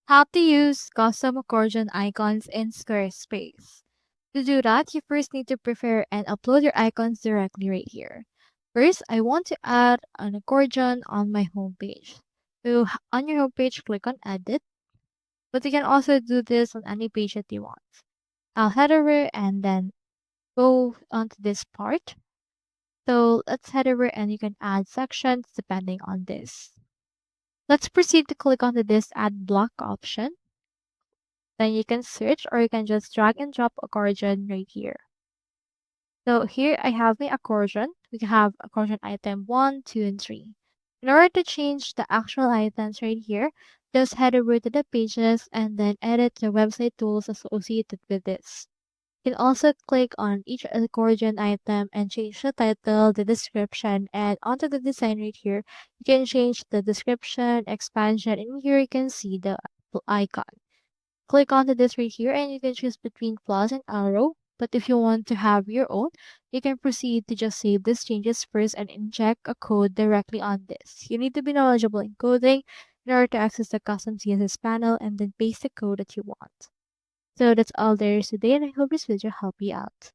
How to use custom accordion icons in Squarespace. To do that, you first need to prepare and upload your icons directly right here. First, I want to add an accordion on my homepage. So on your homepage, click on Edit, but you can also do this on any page that you want. I'll head over and then go onto this part. So let's head over and you can add sections depending on this. Let's proceed to click onto this Add Block option. Then you can search or you can just drag and drop accordion right here. So here I have my accordion. We have accordion item 1, 2, and 3. In order to change the actual items right here, just head over to the pages and then edit the website tools associated with this. You can also click on each accordion item and change the title, the description, and onto the design right here, you can change the description, expansion, and here you can see the icon. Click onto this right here and you can choose between plus and arrow. But if you want to have your own, you can proceed to just save these changes first and inject a code directly on this. You need to be knowledgeable in coding in order to access the custom CSS panel and then paste the code that you want. So that's all there is today and I hope this video helped you out.